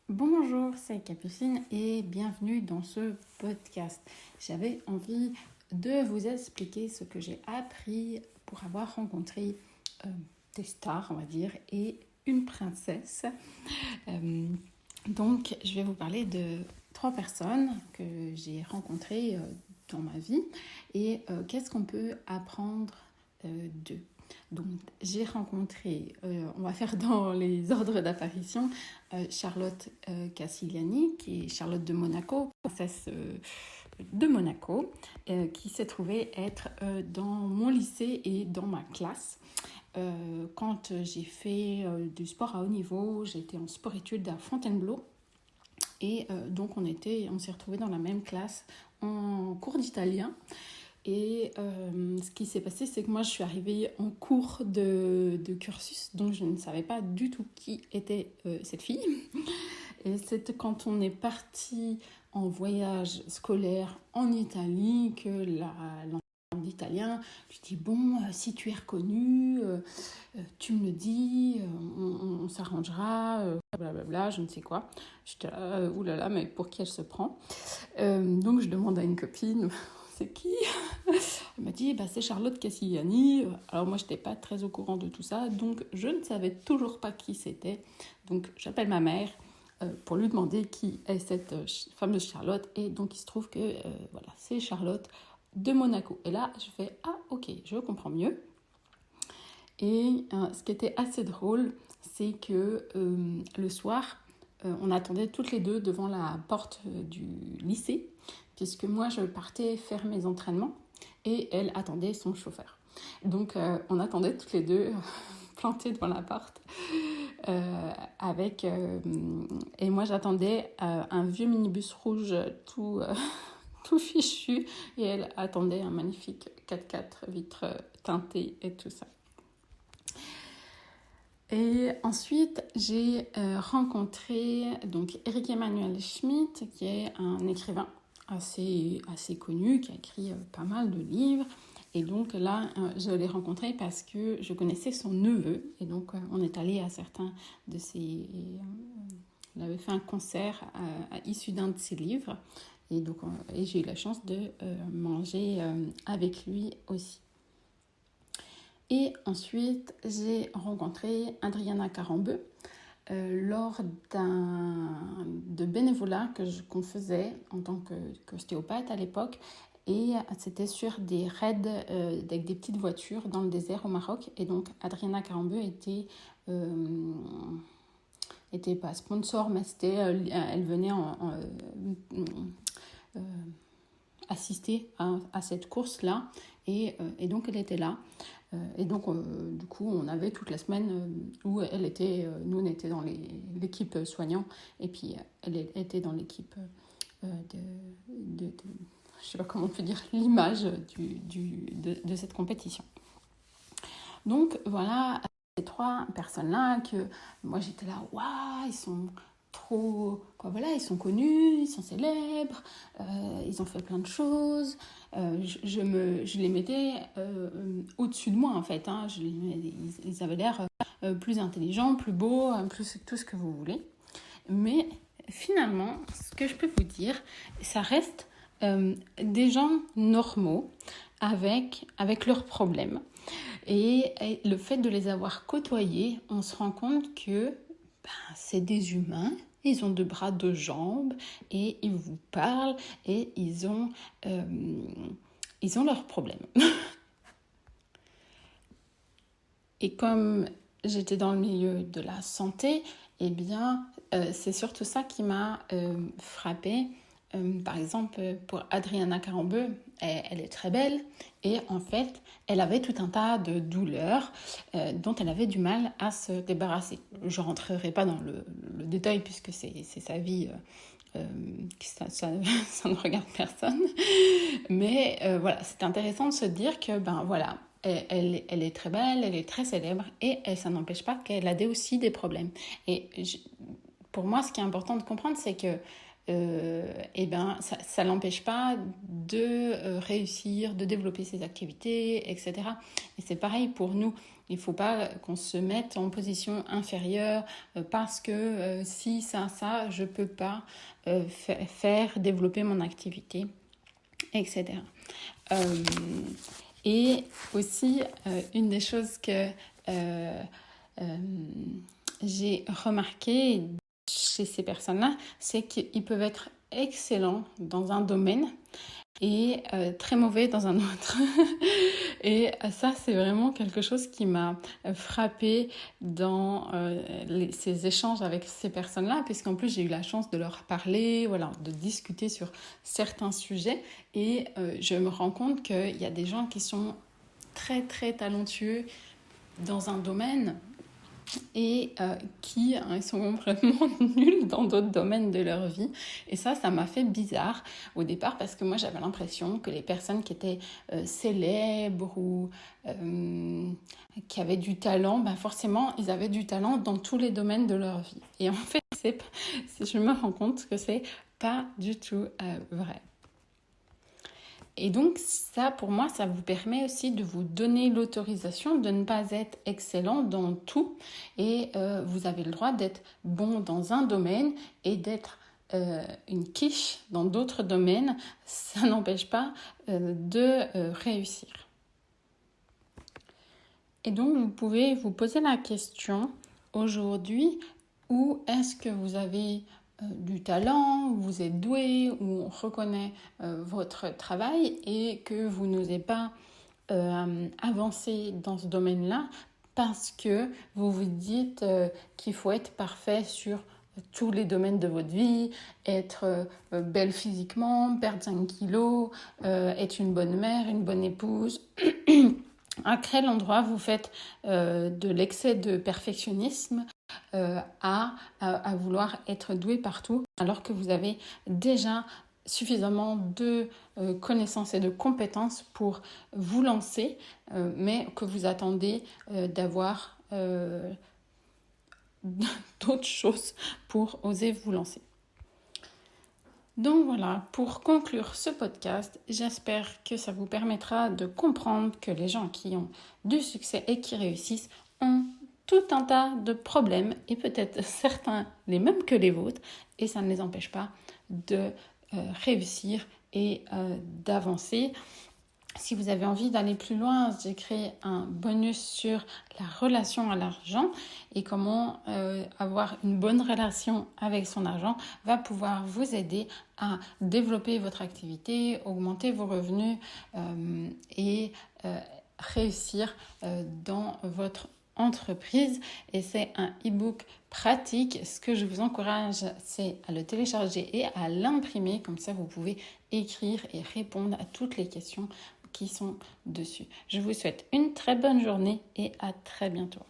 Bonjour, c'est Capucine et bienvenue dans ce podcast. J'avais envie de vous expliquer ce que j'ai appris pour avoir rencontré euh, des stars, on va dire, et une princesse. Euh, donc, je vais vous parler de 3 personnes que j'ai rencontrées dans ma vie et qu'est-ce qu'on peut apprendre d'eux. Donc, j'ai rencontré, on va faire dans les ordres d'apparition, Charlotte Castigliani, qui est Charlotte de Monaco, princesse de Monaco, qui s'est trouvée être dans mon lycée et dans ma classe. Quand j'ai fait du sport à haut niveau, j'étais en sport-études à Fontainebleau. Et donc, on s'est retrouvés dans la même classe en cours d'italien. Et ce qui s'est passé, c'est que moi, je suis arrivée en cours de cursus, donc je ne savais pas du tout qui était cette fille. Et c'est quand on est parti en voyage scolaire en Italie que l'enseignante d'italien lui dit bon, si tu es reconnue, tu me le dis, on s'arrangera, blablabla, je ne sais quoi. J'étais là, oulala, mais pour qui elle se prend? Donc je demande à une copine, c'est qui? Elle m'a dit, bah, c'est Charlotte Castigliani. Alors moi, je n'étais pas très au courant de tout ça, donc je ne savais toujours pas qui c'était. Donc j'appelle ma mère pour lui demander qui est cette fameuse Charlotte. Et donc il se trouve que voilà, c'est Charlotte de Monaco. Et là, je fais, ah ok, je comprends mieux. Et ce qui était assez drôle, c'est que le soir, on attendait toutes les deux devant la porte du lycée, puisque moi, je partais faire mes entraînements et elle attendait son chauffeur. Donc, on attendait toutes les deux plantées devant la porte. Et moi, j'attendais un vieux minibus rouge tout fichu et elle attendait un magnifique 4x4 vitre teintée et tout ça. Et ensuite, j'ai rencontré donc Éric Emmanuel Schmitt, qui est un écrivain assez connu, qui a écrit pas mal de livres. Et donc là, je l'ai rencontré parce que je connaissais son neveu. Et donc, on est allé à certains de ses... il avait fait un concert issu d'un de ses livres. Et donc, j'ai eu la chance de manger avec lui aussi. Et ensuite, j'ai rencontré Adriana Carambeu lors de bénévolat qu'on faisait en tant qu'ostéopathe à l'époque. Et c'était sur des raids avec des petites voitures dans le désert au Maroc. Et donc, Adriana Carambeu était pas sponsor, mais elle venait assister à cette course-là. Et donc, elle était là. Et donc, du coup, on avait toute la semaine où elle était, nous, on était dans l'équipe soignant, et puis elle était dans l'équipe je ne sais pas comment on peut dire, l'image de cette compétition. Donc, voilà, ces 3 personnes-là que moi, j'étais là, waouh, ils sont trop, quoi, voilà, ils sont connus, ils sont célèbres, ils ont fait plein de choses. Je les mettais au-dessus de moi, en fait. Hein. Ils avaient l'air plus intelligents, plus beaux, plus tout ce que vous voulez. Mais finalement, ce que je peux vous dire, ça reste des gens normaux avec leurs problèmes. Et le fait de les avoir côtoyés, on se rend compte que c'est des humains, ils ont 2 bras, 2 jambes, et ils vous parlent, et ils ont leurs problèmes. Et comme j'étais dans le milieu de la santé, eh bien, c'est surtout ça qui m'a frappée. Par exemple, pour Adriana Carambeu, elle est très belle et en fait, elle avait tout un tas de douleurs dont elle avait du mal à se débarrasser. Je ne rentrerai pas dans le détail puisque c'est sa vie, ça ne regarde personne. Mais voilà, c'est intéressant de se dire que, ben voilà, elle est très belle, elle est très célèbre et ça n'empêche pas qu'elle a aussi des problèmes. Et pour moi, ce qui est important de comprendre, c'est que eh ben, ça ne l'empêche pas de réussir, de développer ses activités, etc. Et c'est pareil pour nous. Il ne faut pas qu'on se mette en position inférieure parce que si ça, je ne peux pas faire développer mon activité, etc. Et aussi, une des choses que j'ai remarqué chez ces personnes-là, c'est qu'ils peuvent être excellents dans un domaine et très mauvais dans un autre. Et ça, c'est vraiment quelque chose qui m'a frappée dans ces échanges avec ces personnes-là, puisqu'en plus, j'ai eu la chance de leur parler, voilà, de discuter sur certains sujets. Et je me rends compte qu'il y a des gens qui sont très, très talentueux dans un domaine et qui sont complètement nuls dans d'autres domaines de leur vie. Et ça m'a fait bizarre au départ parce que moi, j'avais l'impression que les personnes qui étaient célèbres ou qui avaient du talent, forcément, ils avaient du talent dans tous les domaines de leur vie. Et en fait, je me rends compte que c'est pas du tout vrai. Et donc ça, pour moi, ça vous permet aussi de vous donner l'autorisation de ne pas être excellent dans tout. Et vous avez le droit d'être bon dans un domaine et d'être une quiche dans d'autres domaines. Ça n'empêche pas de réussir. Et donc, vous pouvez vous poser la question aujourd'hui, où est-ce que vous avez du talent, vous êtes doué, où on reconnaît votre travail et que vous n'osez pas avancer dans ce domaine-là parce que vous vous dites qu'il faut être parfait sur tous les domaines de votre vie, être belle physiquement, perdre 5 kilos, être une bonne mère, une bonne épouse. À quel endroit vous faites de l'excès de perfectionnisme à vouloir être doué partout, alors que vous avez déjà suffisamment de connaissances et de compétences pour vous lancer, mais que vous attendez d'avoir d'autres choses pour oser vous lancer. Donc voilà, pour conclure ce podcast, j'espère que ça vous permettra de comprendre que les gens qui ont du succès et qui réussissent ont tout un tas de problèmes et peut-être certains les mêmes que les vôtres et ça ne les empêche pas de réussir et d'avancer. Si vous avez envie d'aller plus loin, j'ai créé un bonus sur la relation à l'argent et comment avoir une bonne relation avec son argent va pouvoir vous aider à développer votre activité, augmenter vos revenus et réussir dans votre entreprise. Et c'est un e-book pratique. Ce que je vous encourage, c'est à le télécharger et à l'imprimer. Comme ça, vous pouvez écrire et répondre à toutes les questions qui sont dessus. Je vous souhaite une très bonne journée et à très bientôt.